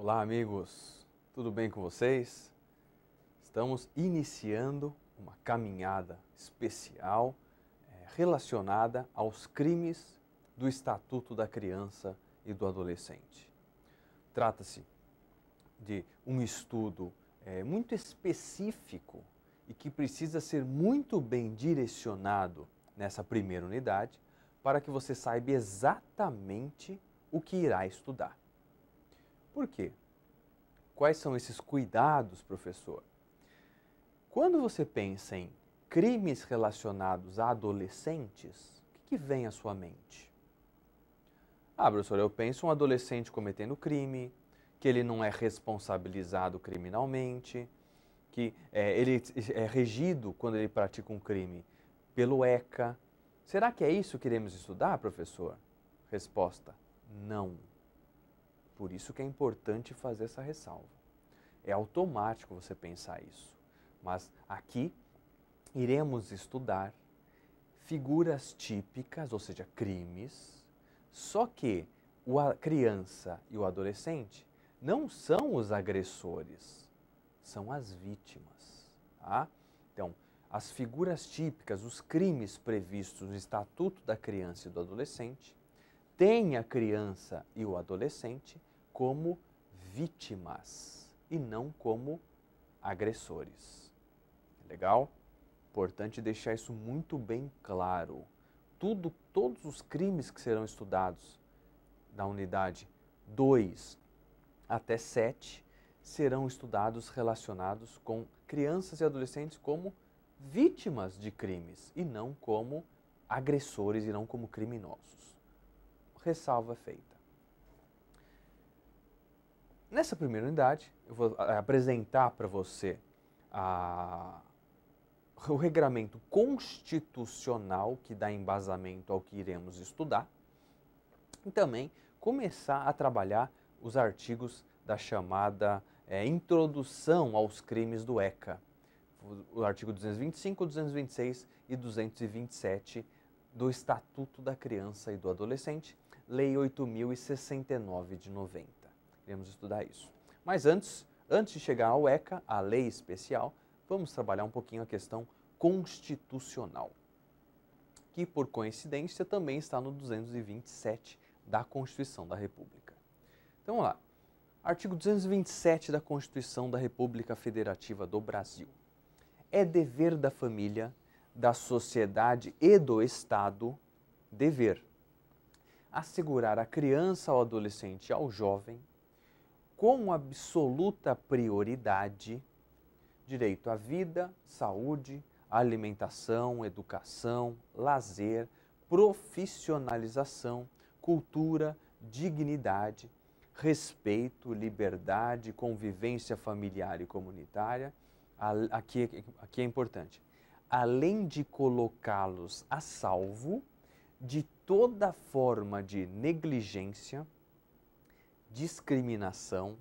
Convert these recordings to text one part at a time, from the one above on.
Olá, amigos, tudo bem com vocês? Estamos iniciando uma caminhada especial relacionada aos crimes do Estatuto da Criança e do Adolescente. Trata-se de um estudo muito específico e que precisa ser muito bem direcionado nessa primeira unidade para que você saiba exatamente o que irá estudar. Por quê? Quais são esses cuidados, professor? Quando você pensa em crimes relacionados a adolescentes, o que vem à sua mente? Professor, eu penso um adolescente cometendo crime, que ele não é responsabilizado criminalmente, que ele é regido, quando ele pratica um crime, pelo ECA. Será que é isso que iremos estudar, professor? Resposta: não. Por isso que é importante fazer essa ressalva. É automático você pensar isso. Mas aqui iremos estudar figuras típicas, ou seja, crimes, só que a criança e o adolescente não são os agressores, são as vítimas. Tá? Então, as figuras típicas, os crimes previstos no Estatuto da Criança e do Adolescente, têm a criança e o adolescente como vítimas e não como agressores. Legal? Importante deixar isso muito bem claro. Todos os crimes que serão estudados na unidade 2 até 7 serão estudados relacionados com crianças e adolescentes como vítimas de crimes e não como agressores e não como criminosos. Ressalva feita. Nessa primeira unidade, eu vou apresentar para você o regramento constitucional que dá embasamento ao que iremos estudar e também começar a trabalhar os artigos da chamada Introdução aos Crimes do ECA, o artigo 225, 226 e 227 do Estatuto da Criança e do Adolescente, Lei 8.069 de 90. Iremos estudar isso. Mas antes de chegar ao ECA, a lei especial, vamos trabalhar um pouquinho a questão constitucional, que por coincidência também está no 227 da Constituição da República. Então vamos lá. Artigo 227 da Constituição da República Federativa do Brasil. É dever da família, da sociedade e do Estado, assegurar à criança, ao adolescente e ao jovem, com absoluta prioridade, direito à vida, saúde, alimentação, educação, lazer, profissionalização, cultura, dignidade, respeito, liberdade, convivência familiar e comunitária. Aqui é importante. Além de colocá-los a salvo de toda forma de negligência, discriminação,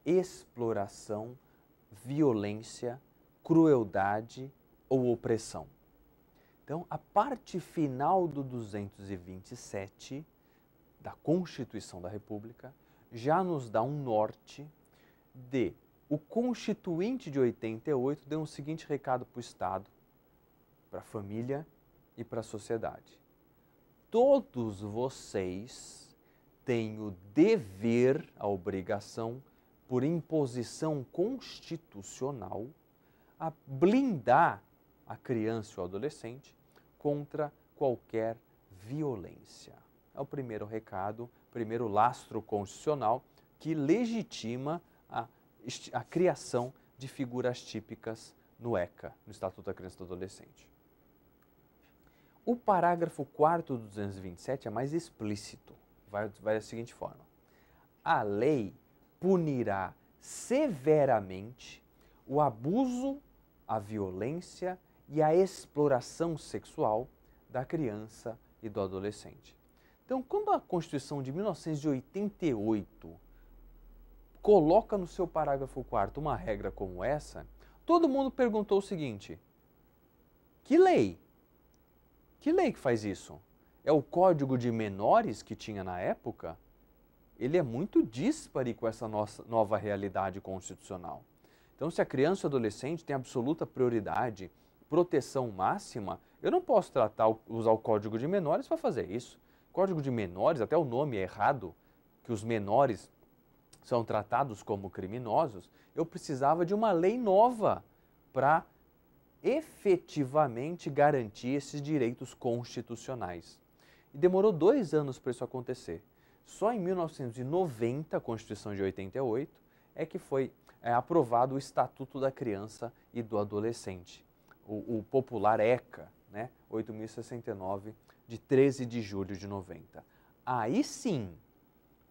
exploração, violência, crueldade ou opressão. Então, a parte final do 227 da Constituição da República já nos dá um norte de o Constituinte de 88 deu um seguinte recado para o Estado, para a família e para a sociedade. Todos vocês têm o dever, a obrigação, por imposição constitucional, a blindar a criança ou adolescente contra qualquer violência. É o primeiro recado, primeiro lastro constitucional que legitima a criação de figuras típicas no ECA, no Estatuto da Criança e do Adolescente. O parágrafo 4º do 227 é mais explícito. Vai da seguinte forma: a lei punirá severamente o abuso, a violência e a exploração sexual da criança e do adolescente. Então, quando a Constituição de 1988 coloca no seu parágrafo 4º uma regra como essa, todo mundo perguntou o seguinte: que lei? Que lei que faz isso? É o Código de Menores que tinha na época? ele é muito díspare com essa nossa nova realidade constitucional. Então, se a criança e o adolescente tem absoluta prioridade, proteção máxima, eu não posso usar o Código de Menores para fazer isso. Código de Menores, até o nome é errado, que os menores são tratados como criminosos, eu precisava de uma lei nova para efetivamente garantir esses direitos constitucionais. E demorou 2 anos para isso acontecer. Só em 1990, a Constituição de 88, é que foi aprovado o Estatuto da Criança e do Adolescente, o popular ECA, né? 8.069, de 13 de julho de 90. Aí sim,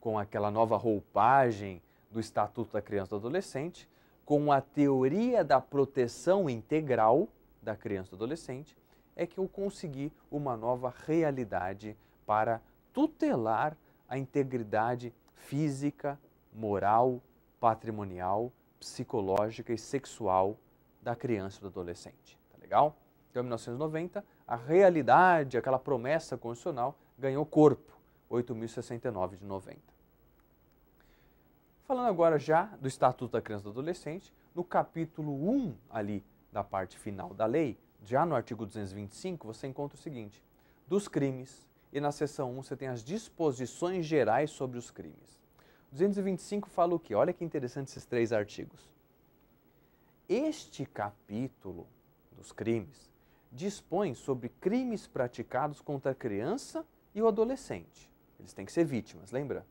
com aquela nova roupagem do Estatuto da Criança e do Adolescente, com a teoria da proteção integral da criança e do adolescente, é que eu consegui uma nova realidade para tutelar a integridade física, moral, patrimonial, psicológica e sexual da criança e do adolescente. Tá legal? Então, em 1990, a realidade, aquela promessa constitucional, ganhou corpo, 8.069 de 90. Falando agora já do Estatuto da Criança e do Adolescente, no capítulo 1 ali da parte final da lei, já no artigo 225, você encontra o seguinte: dos crimes, e na seção 1 você tem as disposições gerais sobre os crimes. 225 fala o quê? Olha que interessante esses 3 artigos. Este capítulo dos crimes dispõe sobre crimes praticados contra a criança e o adolescente. Eles têm que ser vítimas, lembra?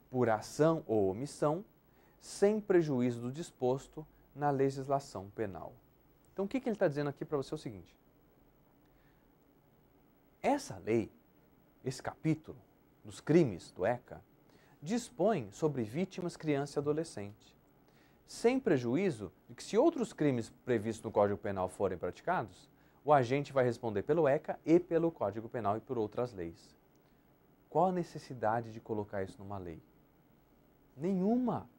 Por ação ou omissão, sem prejuízo do disposto na legislação penal. Então, o que ele está dizendo aqui para você é o seguinte: essa lei, esse capítulo dos crimes do ECA, dispõe sobre vítimas, criança e adolescente, sem prejuízo de que, se outros crimes previstos no Código Penal forem praticados, o agente vai responder pelo ECA e pelo Código Penal e por outras leis. Qual a necessidade de colocar isso numa lei? Nenhuma.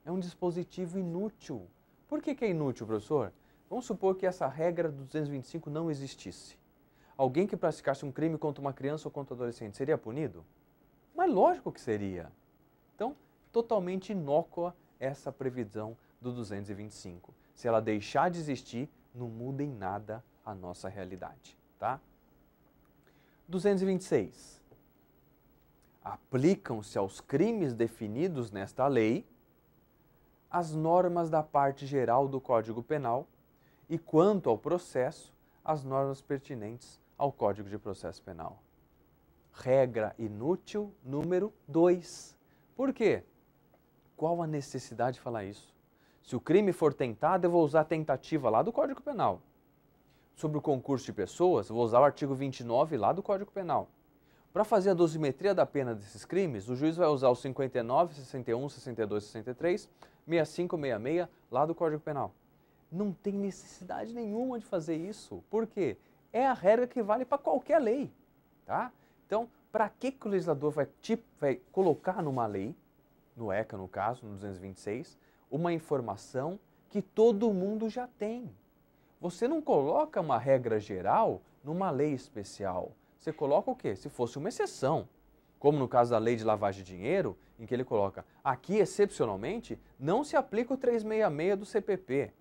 É um dispositivo inútil. Por que é inútil, professor? Vamos supor que essa regra do 225 não existisse. Alguém que praticasse um crime contra uma criança ou contra um adolescente seria punido? Mas lógico que seria. Então, totalmente inócua essa previsão do 225. Se ela deixar de existir, não muda em nada a nossa realidade, tá? 226. Aplicam-se aos crimes definidos nesta lei as normas da parte geral do Código Penal e, quanto ao processo, as normas pertinentes ao Código de Processo Penal. Regra inútil número 2. Por quê? Qual a necessidade de falar isso? Se o crime for tentado, eu vou usar a tentativa lá do Código Penal. Sobre o concurso de pessoas, eu vou usar o artigo 29 lá do Código Penal. Para fazer a dosimetria da pena desses crimes, o juiz vai usar os 59, 61, 62, 63, 65, 66 lá do Código Penal. Não tem necessidade nenhuma de fazer isso. Por quê? É a regra que vale para qualquer lei, tá? Então, para que o legislador vai colocar numa lei, no ECA no caso, no 226, uma informação que todo mundo já tem? Você não coloca uma regra geral numa lei especial. Você coloca o quê? Se fosse uma exceção, como no caso da lei de lavagem de dinheiro, em que ele coloca, aqui excepcionalmente, não se aplica o 366 do CPP.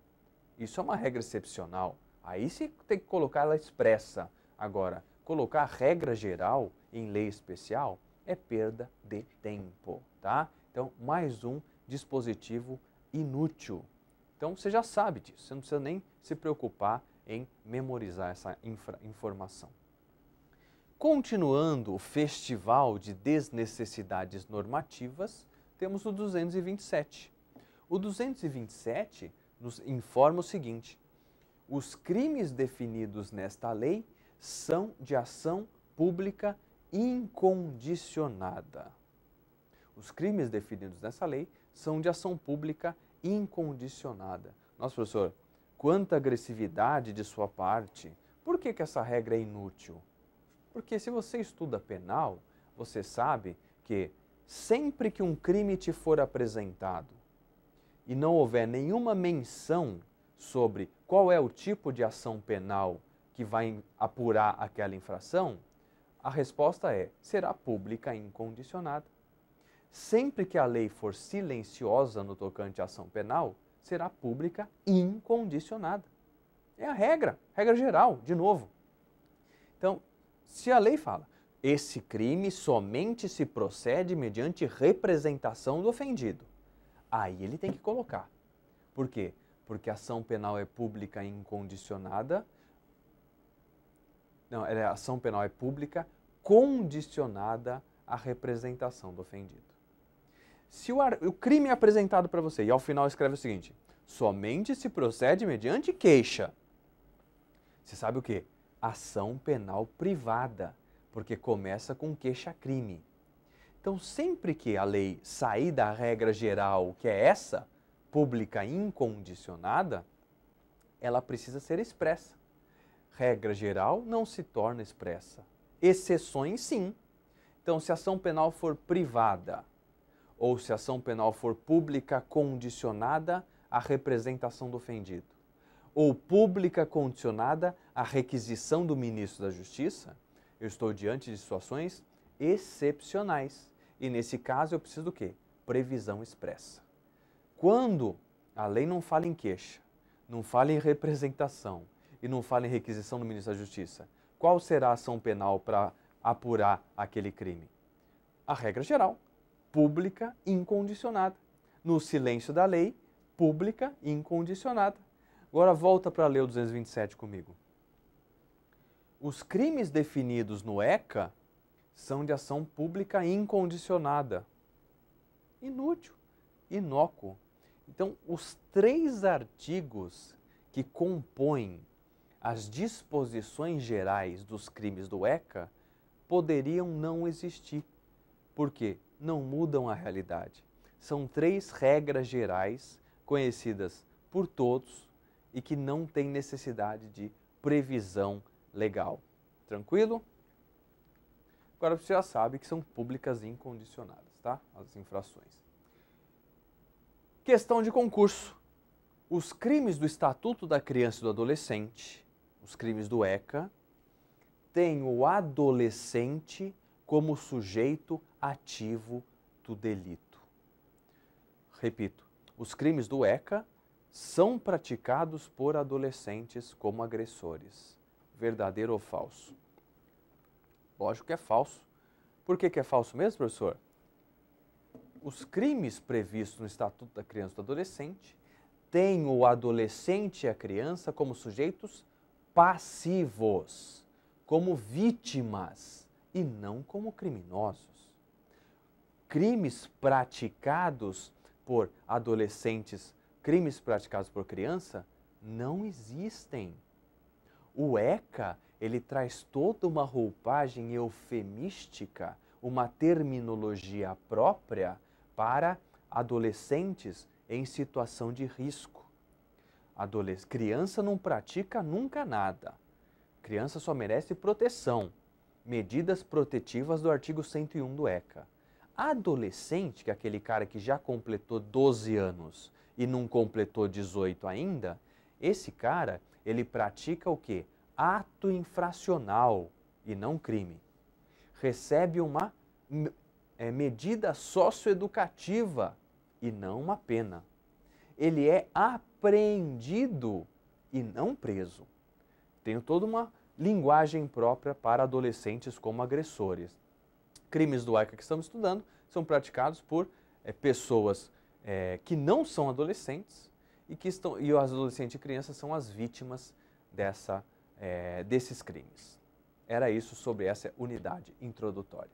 Isso é uma regra excepcional. Aí se tem que colocar ela expressa. Agora, colocar regra geral em lei especial é perda de tempo, tá? Então, mais um dispositivo inútil. Então, você já sabe disso, você não precisa nem se preocupar em memorizar essa informação. Continuando o festival de desnecessidades normativas, temos o 227. O 227 nos informa o seguinte: os crimes definidos nesta lei são de ação pública incondicionada. Os crimes definidos nessa lei são de ação pública incondicionada. Nossa, professor, quanta agressividade de sua parte. Por que essa regra é inútil? Porque se você estuda penal, você sabe que sempre que um crime te for apresentado e não houver nenhuma menção sobre qual é o tipo de ação penal que vai apurar aquela infração, a resposta é: será pública incondicionada. Sempre que a lei for silenciosa no tocante à ação penal, será pública incondicionada. É a regra geral, de novo. Então, se a lei fala, esse crime somente se procede mediante representação do ofendido, aí ele tem que colocar. Por quê? Porque a ação penal é pública incondicionada. Não, a ação penal é pública condicionada à representação do ofendido. Se o crime é apresentado para você e ao final escreve o seguinte, somente se procede mediante queixa. Você sabe o quê? Ação penal privada, porque começa com queixa-crime. Então, sempre que a lei sair da regra geral, que é essa, pública incondicionada, ela precisa ser expressa. Regra geral não se torna expressa. Exceções, sim. Então, se a ação penal for privada, ou se a ação penal for pública condicionada à representação do ofendido, ou pública condicionada à requisição do ministro da Justiça, eu estou diante de situações excepcionais. E nesse caso eu preciso do quê? Previsão expressa. Quando a lei não fala em queixa, não fala em representação e não fala em requisição do ministro da Justiça, qual será a ação penal para apurar aquele crime? A regra geral, pública incondicionada. No silêncio da lei, pública incondicionada. Agora volta para ler o 227 comigo. Os crimes definidos no ECA são de ação pública incondicionada. Inútil, inócuo. Então, os 3 artigos que compõem as disposições gerais dos crimes do ECA poderiam não existir. Por quê? Não mudam a realidade. São 3 regras gerais conhecidas por todos e que não têm necessidade de previsão legal. Tranquilo? Agora você já sabe que são públicas incondicionadas, tá? As infrações. Questão de concurso. Os crimes do Estatuto da Criança e do Adolescente, os crimes do ECA, têm o adolescente como sujeito ativo do delito. Repito, os crimes do ECA são praticados por adolescentes como agressores. Verdadeiro ou falso? Lógico que é falso. Por que é falso mesmo, professor? Os crimes previstos no Estatuto da Criança e do Adolescente têm o adolescente e a criança como sujeitos passivos, como vítimas e não como criminosos. Crimes praticados por adolescentes, crimes praticados por criança, não existem. O ECA, ele traz toda uma roupagem eufemística, uma terminologia própria para adolescentes em situação de risco. Criança não pratica nunca nada. Criança só merece proteção. Medidas protetivas do artigo 101 do ECA. Adolescente, que é aquele cara que já completou 12 anos e não completou 18 ainda, esse cara, ele pratica o quê? Ato infracional e não crime. Recebe uma medida socioeducativa e não uma pena. Ele é apreendido e não preso. Tem toda uma linguagem própria para adolescentes como agressores. Crimes do ECA que estamos estudando são praticados por pessoas que não são adolescentes e os adolescentes e crianças são as vítimas desses crimes. Era isso sobre essa unidade introdutória.